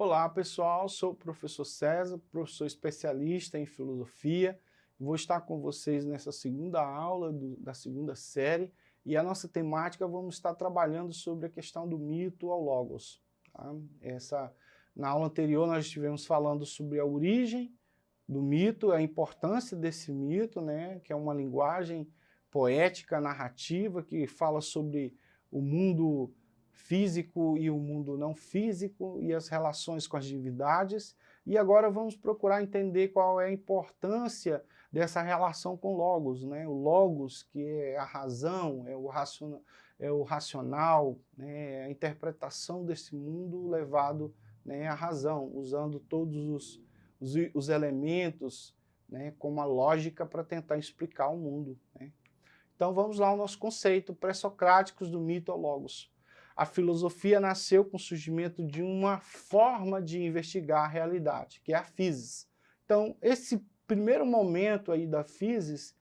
Olá pessoal, sou o professor César, professor especialista em filosofia. Vou estar com vocês nessa segunda aula da segunda série e a nossa temática vamos estar trabalhando sobre a questão do mito ao logos. Tá? Na aula anterior nós estivemos falando sobre a origem do mito, a importância desse mito, né, que é uma linguagem poética, narrativa, que fala sobre o mundo físico e o mundo não físico e as relações com as divindades. E agora vamos procurar entender qual é a importância dessa relação com o Logos, né? O Logos, que é a razão, é o racional, né? A interpretação desse mundo levado, né, à razão, usando todos os elementos, né, como a lógica para tentar explicar o mundo, né? Então vamos lá ao nosso conceito pré-socráticos do mito ao Logos. A filosofia nasceu com o surgimento de uma forma de investigar a realidade, que é a physis. Então, esse primeiro momento aí da physis,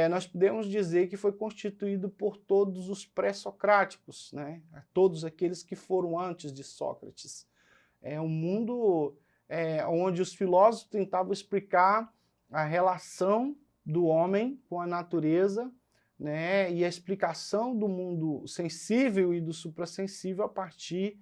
nós podemos dizer que foi constituído por todos os pré-socráticos, né? Todos aqueles que foram antes de Sócrates. É um mundo onde os filósofos tentavam explicar a relação do homem com a natureza, né, e a explicação do mundo sensível e do suprassensível a partir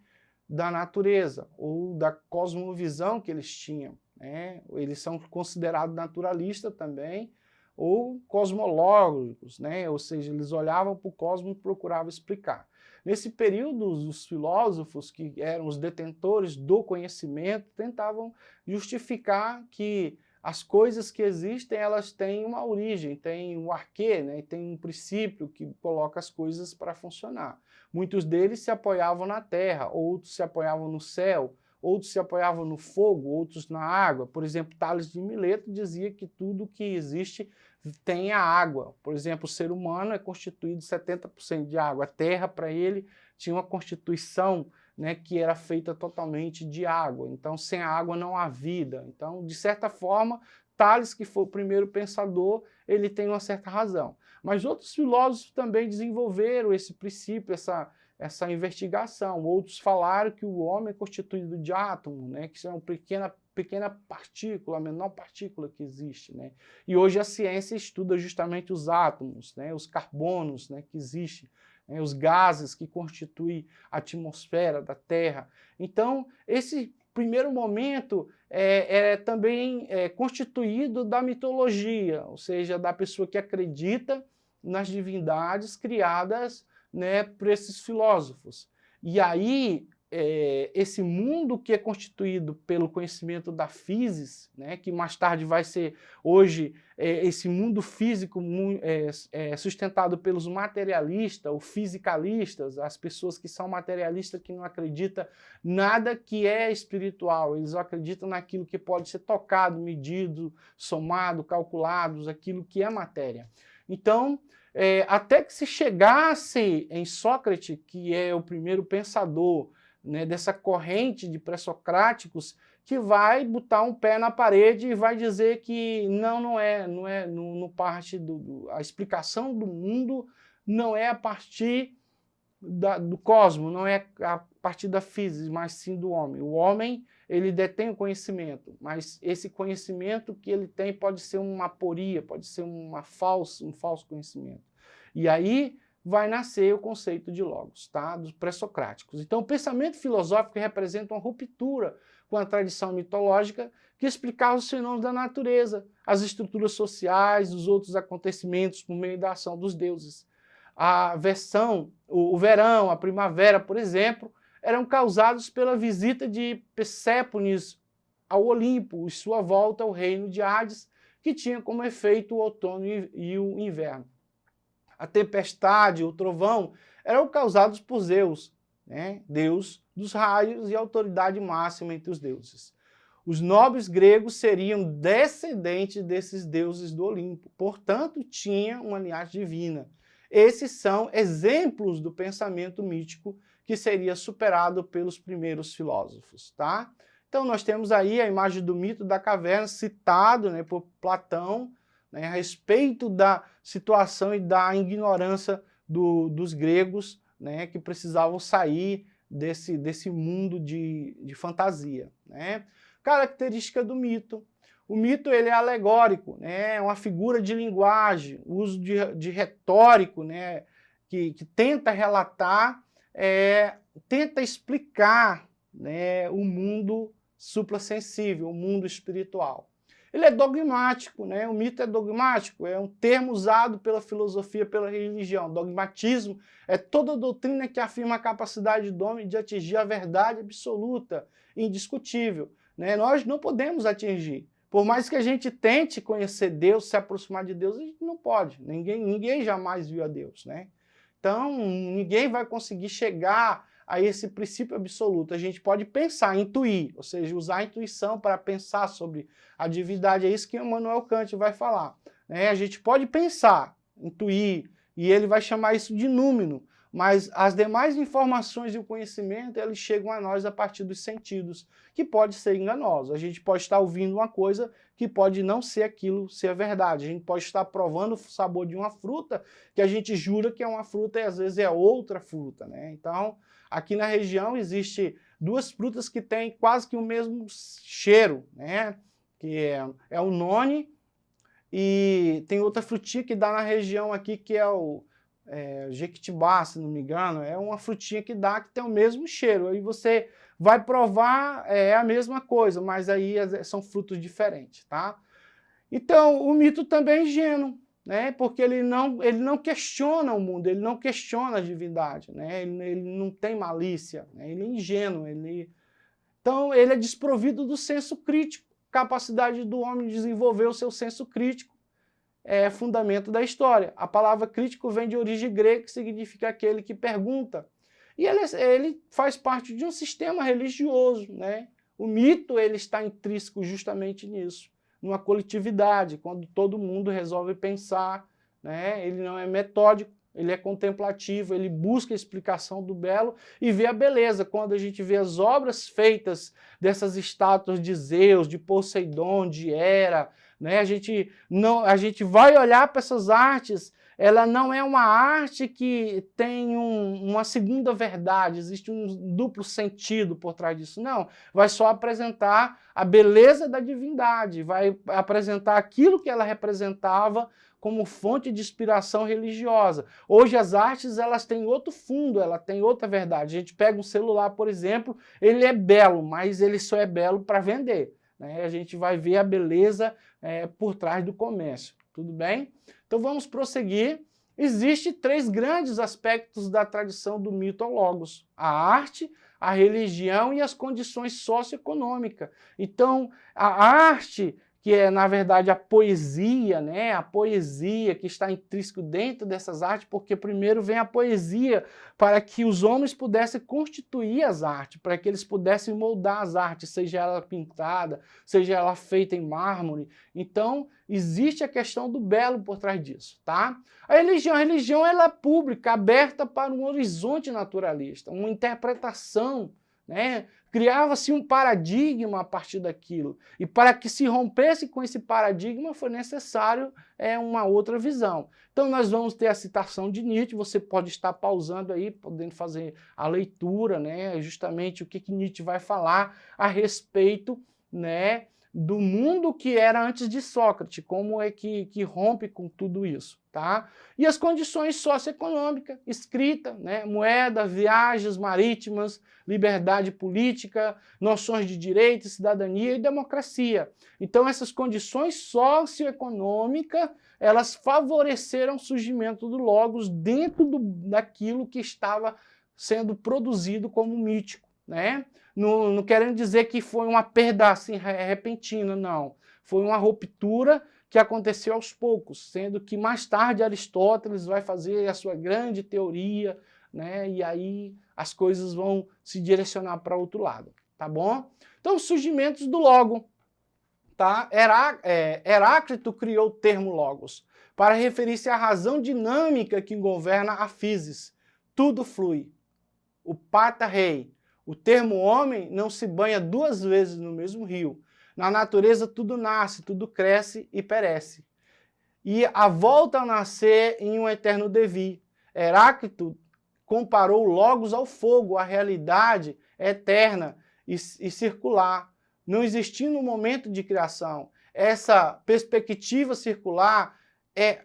da natureza, ou da cosmovisão que eles tinham, né? Eles são considerados naturalistas também, ou cosmológicos, né? Ou seja, eles olhavam para o cosmos e procuravam explicar. Nesse período, os filósofos, que eram os detentores do conhecimento, tentavam justificar que as coisas que existem, elas têm uma origem, têm um arquê, né, tem um princípio que coloca as coisas para funcionar. Muitos deles se apoiavam na terra, outros se apoiavam no céu, outros se apoiavam no fogo, outros na água. Por exemplo, Tales de Mileto dizia que tudo que existe tem a água. Por exemplo, o ser humano é constituído de 70% de água. A terra, para ele, tinha uma constituição, né, que era feita totalmente de água. Então, sem a água não há vida. Então, de certa forma, Tales, que foi o primeiro pensador, ele tem uma certa razão. Mas outros filósofos também desenvolveram esse princípio, essa investigação. Outros falaram que o homem é constituído de átomo, né, que é uma pequena partícula, a menor partícula que existe, né? E hoje a ciência estuda justamente os átomos, né, os carbonos, né, que existem, né, os gases que constituem a atmosfera da Terra. Então, esse primeiro momento é também constituído da mitologia, ou seja, da pessoa que acredita nas divindades criadas, né, por esses filósofos. E aí, esse mundo que é constituído pelo conhecimento da physis, né, que mais tarde vai ser, hoje, esse mundo físico sustentado pelos materialistas, ou fisicalistas, as pessoas que são materialistas, que não acreditam nada que é espiritual, eles acreditam naquilo que pode ser tocado, medido, somado, calculado, aquilo que é matéria. Então, até que se chegasse em Sócrates, que é o primeiro pensador, né, dessa corrente de pré-socráticos, que vai botar um pé na parede e vai dizer que não parte a explicação do mundo não é a partir do cosmos, não é a partir da física, mas sim do homem. O homem, ele detém o conhecimento, mas esse conhecimento que ele tem pode ser uma aporia, pode ser um falso conhecimento. E aí vai nascer o conceito de logos, tá? Dos pré-socráticos. Então, o pensamento filosófico representa uma ruptura com a tradição mitológica que explicava os fenômenos da natureza, as estruturas sociais, os outros acontecimentos por meio da ação dos deuses. O verão, a primavera, por exemplo, eram causados pela visita de Persépones ao Olimpo e sua volta ao reino de Hades, que tinha como efeito o outono e o inverno. A tempestade, o trovão, eram causados por Zeus, né? Deus dos raios e autoridade máxima entre os deuses. Os nobres gregos seriam descendentes desses deuses do Olimpo, portanto, tinham uma linhagem divina. Esses são exemplos do pensamento mítico que seria superado pelos primeiros filósofos, tá? Então, nós temos aí a imagem do mito da caverna, citado, né, por Platão, né, a respeito da situação e da ignorância dos gregos, né, que precisavam sair desse mundo de fantasia, né? Característica do mito. O mito ele é alegórico, né? É uma figura de linguagem, uso de retórico, né? que tenta relatar, tenta explicar, né, o mundo suprassensível, o mundo espiritual. Ele é dogmático, né? O mito é dogmático, é um termo usado pela filosofia, pela religião. Dogmatismo é toda doutrina que afirma a capacidade do homem de atingir a verdade absoluta, indiscutível, né? Nós não podemos atingir. Por mais que a gente tente conhecer Deus, se aproximar de Deus, a gente não pode. Ninguém jamais viu a Deus, né? Então, ninguém vai conseguir chegar a esse princípio absoluto. A gente pode pensar, intuir, ou seja, usar a intuição para pensar sobre a divindade. É isso que Immanuel Kant vai falar, né? A gente pode pensar, intuir, e ele vai chamar isso de númeno, mas as demais informações e o conhecimento, eles chegam a nós a partir dos sentidos, que pode ser enganoso. A gente pode estar ouvindo uma coisa que pode não ser aquilo, ser a verdade. A gente pode estar provando o sabor de uma fruta que a gente jura que é uma fruta e às vezes é outra fruta, né? Então, aqui na região existe duas frutas que têm quase que o mesmo cheiro, né? Que é o noni, e tem outra frutinha que dá na região aqui que é o jequitibá, se não me engano. É uma frutinha que tem o mesmo cheiro. Aí você vai provar, é a mesma coisa, mas aí são frutos diferentes, tá? Então, o mito também é ingênuo, né? Porque ele não questiona o mundo, ele não questiona a divindade, né? Ele não tem malícia, né? Ele é ingênuo. Então, ele é desprovido do senso crítico. Capacidade do homem de desenvolver o seu senso crítico é fundamento da história. A palavra crítico vem de origem grega, que significa aquele que pergunta. E ele faz parte de um sistema religioso, né? O mito ele está intrínseco justamente nisso, numa coletividade, quando todo mundo resolve pensar, né? Ele não é metódico, ele é contemplativo, ele busca a explicação do belo e vê a beleza. Quando a gente vê as obras feitas dessas estátuas de Zeus, de Poseidon, de Hera, né? A gente vai olhar para essas artes, ela não é uma arte que tem uma segunda verdade, existe um duplo sentido por trás disso. Não, vai só apresentar a beleza da divindade, vai apresentar aquilo que ela representava como fonte de inspiração religiosa. Hoje as artes elas têm outro fundo, ela tem outra verdade. A gente pega um celular, por exemplo, ele é belo, mas ele só é belo para vender, né? A gente vai ver a beleza por trás do comércio, tudo bem? Então vamos prosseguir. Existem três grandes aspectos da tradição do mito ao logos: a arte, a religião e as condições socioeconômicas. Então a arte, que é, na verdade, a poesia, né? A poesia que está intrínseco dentro dessas artes, porque primeiro vem a poesia para que os homens pudessem constituir as artes, para que eles pudessem moldar as artes, seja ela pintada, seja ela feita em mármore. Então, existe a questão do belo por trás disso, tá? A religião ela é pública, aberta para um horizonte naturalista, uma interpretação, né? Criava-se um paradigma a partir daquilo. E para que se rompesse com esse paradigma foi necessário uma outra visão. Então nós vamos ter a citação de Nietzsche, você pode estar pausando aí, podendo fazer a leitura, né? Justamente o que Nietzsche vai falar a respeito, né, do mundo que era antes de Sócrates, como é que rompe com tudo isso, tá? E as condições socioeconômicas, escrita, né, moeda, viagens marítimas, liberdade política, noções de direito, cidadania e democracia. Então essas condições socioeconômicas, elas favoreceram o surgimento do logos dentro daquilo que estava sendo produzido como mítico, né? Não querendo dizer que foi uma perda assim repentina, não. Foi uma ruptura que aconteceu aos poucos, sendo que mais tarde Aristóteles vai fazer a sua grande teoria, né? E aí as coisas vão se direcionar para outro lado, tá bom? Então, os surgimentos do logo, tá? Heráclito criou o termo logos para referir-se à razão dinâmica que governa a physis. Tudo flui. O pata rei. O termo homem não se banha duas vezes no mesmo rio. Na natureza tudo nasce, tudo cresce e perece. E a volta a nascer em um eterno devir. Heráclito comparou o Logos ao fogo, a realidade é eterna e circular. Não existindo um momento de criação. Essa perspectiva circular é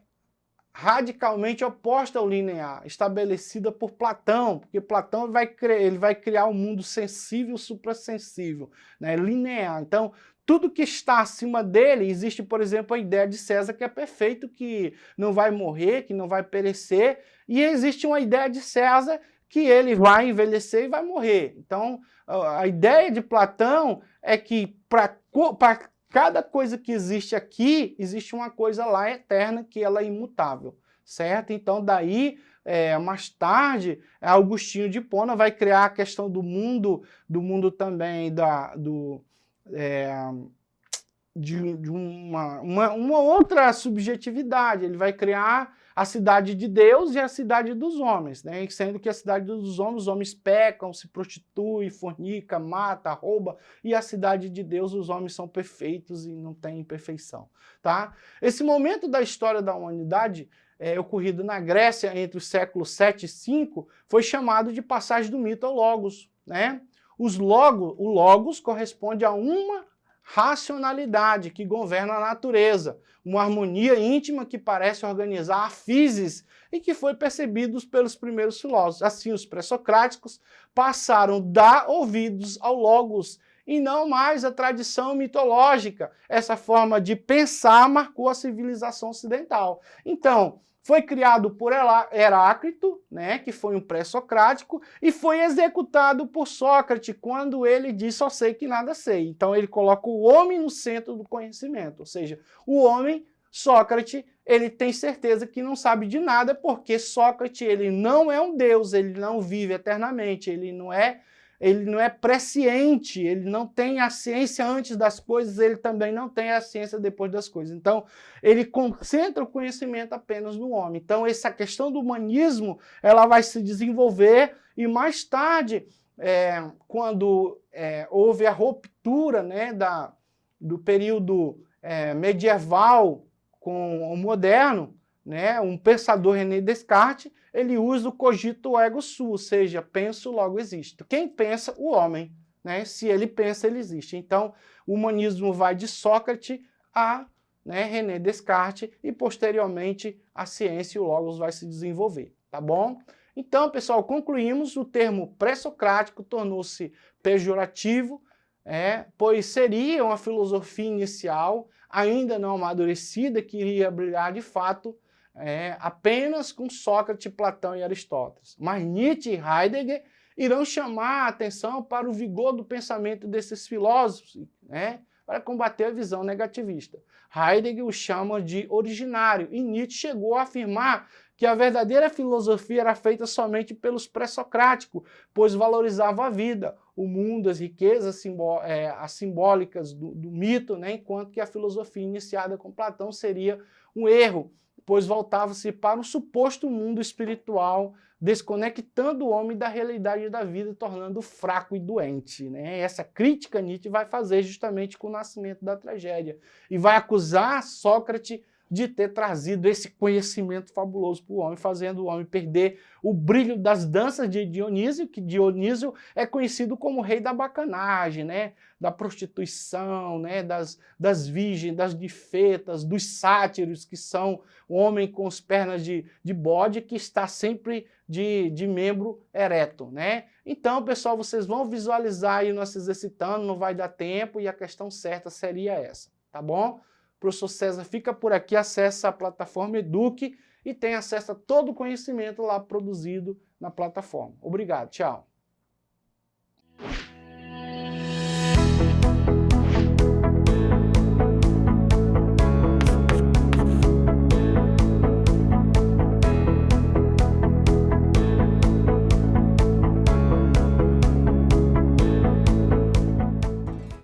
radicalmente oposta ao linear, estabelecida por Platão, porque Platão ele vai criar um mundo sensível, suprassensível, né, linear. Então, tudo que está acima dele, existe, por exemplo, a ideia de César que é perfeito, que não vai morrer, que não vai perecer, e existe uma ideia de César que ele vai envelhecer e vai morrer. Então, a ideia de Platão é que para cada coisa que existe aqui, existe uma coisa lá eterna que ela é imutável, certo? Então daí, mais tarde, Agostinho de Hipona vai criar a questão do mundo também de uma outra subjetividade. Ele vai criar a cidade de Deus e a cidade dos homens, né? Sendo que a cidade dos homens, os homens pecam, se prostituem, fornicam, matam, roubam, e a cidade de Deus, os homens são perfeitos e não têm imperfeição, tá? Esse momento da história da humanidade, ocorrido na Grécia entre os séculos 7 e 5, foi chamado de passagem do mito ao Logos, né? O Logos corresponde a uma racionalidade que governa a natureza, uma harmonia íntima que parece organizar a physis e que foi percebido pelos primeiros filósofos. Assim, os pré-socráticos passaram a dar ouvidos ao Logos e não mais à tradição mitológica. Essa forma de pensar marcou a civilização ocidental. Então, foi criado por Heráclito, né, que foi um pré-socrático, e foi executado por Sócrates quando ele diz só sei que nada sei. Então ele coloca o homem no centro do conhecimento, ou seja, o homem, Sócrates, ele tem certeza que não sabe de nada, porque Sócrates ele não é um deus, ele não vive eternamente, ele não é presciente, ele não tem a ciência antes das coisas, ele também não tem a ciência depois das coisas. Então, ele concentra o conhecimento apenas no homem. Então, essa questão do humanismo, ela vai se desenvolver e mais tarde, quando houve a ruptura, né, do período medieval com o moderno, né, um pensador, René Descartes, ele usa o cogito ergo sum, ou seja, penso, logo existo. Quem pensa? O homem. Né? Se ele pensa, ele existe. Então, o humanismo vai de Sócrates a René Descartes e, posteriormente, a ciência e o logos vai se desenvolver. Tá bom? Então, pessoal, concluímos. O termo pré-socrático tornou-se pejorativo, pois seria uma filosofia inicial, ainda não amadurecida, que iria brilhar de fato apenas com Sócrates, Platão e Aristóteles. Mas Nietzsche e Heidegger irão chamar a atenção para o vigor do pensamento desses filósofos, para combater a visão negativista. Heidegger o chama de originário, e Nietzsche chegou a afirmar que a verdadeira filosofia era feita somente pelos pré-socráticos, pois valorizava a vida, o mundo, as riquezas as simbólicas do mito, enquanto que a filosofia iniciada com Platão seria um erro, pois voltava-se para um suposto mundo espiritual, desconectando o homem da realidade da vida, tornando-o fraco e doente. Essa crítica Nietzsche vai fazer justamente com o nascimento da tragédia, e vai acusar Sócrates de ter trazido esse conhecimento fabuloso para o homem, fazendo o homem perder o brilho das danças de Dionísio, que Dionísio é conhecido como o rei da bacanagem, da prostituição, das virgens, das difetas, dos sátiros, que são o homem com as pernas de bode, que está sempre de membro ereto. Então, pessoal, vocês vão visualizar aí nós se exercitando, não vai dar tempo, e a questão certa seria essa, tá bom? O professor César fica por aqui, acessa a plataforma Eduque e tem acesso a todo o conhecimento lá produzido na plataforma. Obrigado, tchau.